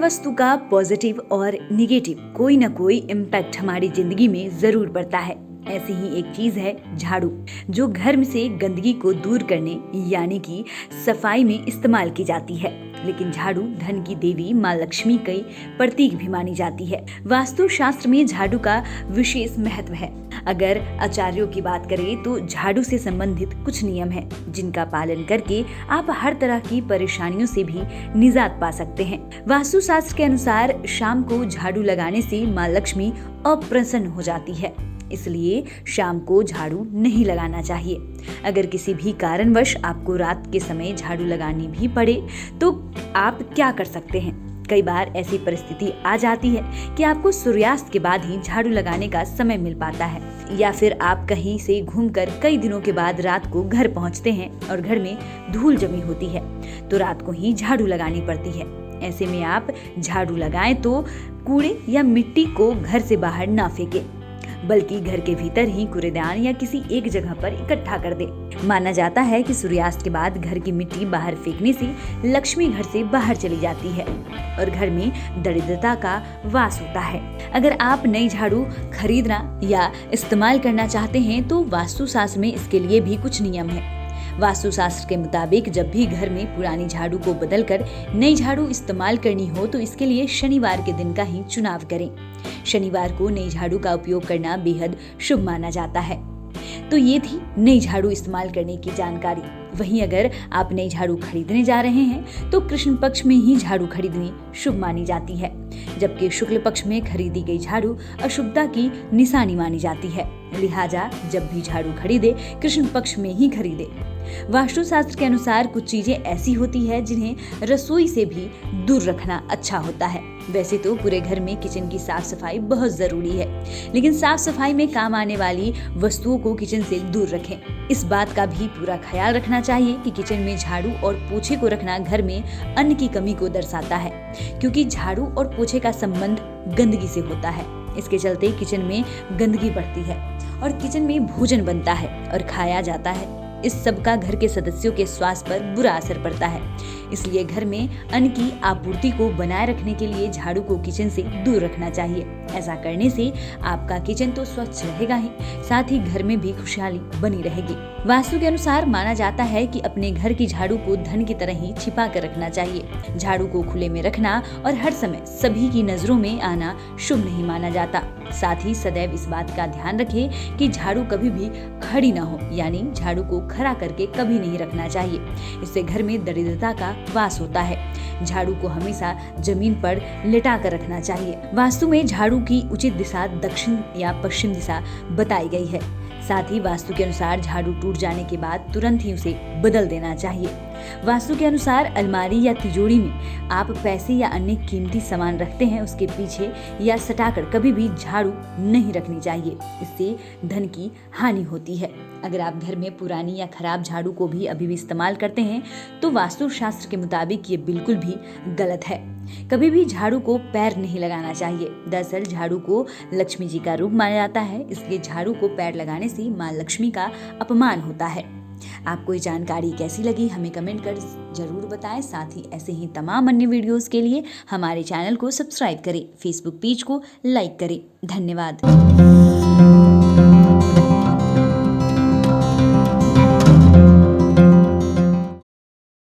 वस्तु का पॉजिटिव और निगेटिव कोई ना कोई इम्पैक्ट हमारी जिंदगी में जरूर पड़ता है। ऐसी ही एक चीज है झाड़ू, जो घर में से गंदगी को दूर करने यानी कि सफाई में इस्तेमाल की जाती है। लेकिन झाड़ू धन की देवी माँ लक्ष्मी की प्रतीक भी मानी जाती है। वास्तु शास्त्र में झाड़ू का विशेष महत्व है। अगर आचार्यों की बात करें तो झाड़ू से संबंधित कुछ नियम हैं, जिनका पालन करके आप हर तरह की परेशानियों से भी निजात पा सकते हैं। वास्तु शास्त्र के अनुसार शाम को झाड़ू लगाने से माँ लक्ष्मी अप्रसन्न हो जाती है, इसलिए शाम को झाड़ू नहीं लगाना चाहिए। अगर किसी भी कारणवश आपको रात के समय झाड़ू लगानी भी पड़े तो आप क्या कर सकते हैं? कई बार ऐसी परिस्थिति आ जाती है कि आपको सूर्यास्त के बाद ही झाड़ू लगाने का समय मिल पाता है, या फिर आप कहीं से घूमकर कई दिनों के बाद रात को घर पहुंचते हैं और घर में धूल जमी होती है, तो रात को ही झाड़ू लगानी पड़ती है। ऐसे में आप झाड़ू लगाएं तो कूड़े या मिट्टी को घर से बाहर ना फेंकें, बल्कि घर के भीतर ही कूड़ेदान या किसी एक जगह पर इकट्ठा कर दे। माना जाता है कि सूर्यास्त के बाद घर की मिट्टी बाहर फेंकने से लक्ष्मी घर से बाहर चली जाती है और घर में दरिद्रता का वास होता है। अगर आप नई झाड़ू खरीदना या इस्तेमाल करना चाहते हैं तो वास्तुशास्त्र में इसके लिए भी कुछ नियम है। वास्तुशास्त्र के मुताबिक जब भी घर में पुरानी झाड़ू को बदलकर नई झाड़ू इस्तेमाल करनी हो तो इसके लिए शनिवार के दिन का ही चुनाव करें। शनिवार को नई झाड़ू का उपयोग करना बेहद शुभ माना जाता है। तो ये थी नई झाड़ू इस्तेमाल करने की जानकारी। वहीं अगर आप नई झाड़ू खरीदने जा रहे हैं तो कृष्ण पक्ष में ही झाड़ू खरीदनी शुभ मानी जाती है, जबकि शुक्ल पक्ष में खरीदी गई झाड़ू अशुभता की निशानी मानी जाती है। लिहाजा जब भी झाड़ू खरीदे कृष्ण पक्ष में ही खरीदे। वास्तुशास्त्र के अनुसार कुछ चीजें ऐसी होती है जिन्हें रसोई से भी दूर रखना अच्छा होता है। वैसे तो पूरे घर में किचन की साफ सफाई बहुत जरूरी है, लेकिन साफ सफाई में काम आने वाली वस्तुओं को किचन से दूर रखें। इस बात का भी पूरा ख्याल रखना चाहिए कि किचन में झाड़ू और पोछे को रखना घर में अन्न की कमी को दर्शाता है, क्योंकि झाड़ू और पोछे का संबंध गंदगी से होता है। इसके चलते किचन में गंदगी बढ़ती है और किचन में भोजन बनता है और खाया जाता है। इस सब का घर के सदस्यों के स्वास्थ्य पर बुरा असर पड़ता है। इसलिए घर में अन्न की आपूर्ति को बनाए रखने के लिए झाड़ू को किचन से दूर रखना चाहिए। ऐसा करने से आपका किचन तो स्वच्छ रहेगा ही, साथ ही घर में भी खुशहाली बनी रहेगी। वास्तु के अनुसार माना जाता है कि अपने घर की झाड़ू को धन की तरह ही छिपा कर रखना चाहिए। झाड़ू को खुले में रखना और हर समय सभी की नजरों में आना शुभ नहीं माना जाता। साथ ही सदैव इस बात का ध्यान रखें कि झाड़ू कभी भी खड़ी ना हो, यानी झाड़ू को खड़ा करके कभी नहीं रखना चाहिए। इससे घर में दरिद्रता का वास होता है। झाड़ू को हमेशा जमीन पर लेटा कर रखना चाहिए। वास्तु में झाड़ू की उचित दिशा दक्षिण या पश्चिम दिशा बताई गई है। साथ ही वास्तु के अनुसार झाड़ू टूट जाने के बाद तुरंत ही उसे बदल देना चाहिए। वास्तु के अनुसार अलमारी या तिजोरी में आप पैसे या अन्य कीमती सामान रखते हैं, उसके पीछे या सटाकर कभी भी झाड़ू नहीं रखनी चाहिए। इससे धन की हानि होती है। अगर आप घर में पुरानी या खराब झाड़ू को भी अभी भी इस्तेमाल करते हैं तो वास्तु शास्त्र के मुताबिक ये बिल्कुल भी गलत है। कभी भी झाड़ू को पैर नहीं लगाना चाहिए। दरअसल झाड़ू को लक्ष्मी जी का रूप माना जाता है, इसलिए झाड़ू को पैर लगाने से माँ लक्ष्मी का अपमान होता है। आपको ये जानकारी कैसी लगी हमें कमेंट कर जरूर बताएं। साथ ही ऐसे ही तमाम अन्य वीडियोस के लिए हमारे चैनल को सब्सक्राइब करें, फेसबुक पेज को लाइक करें। धन्यवाद।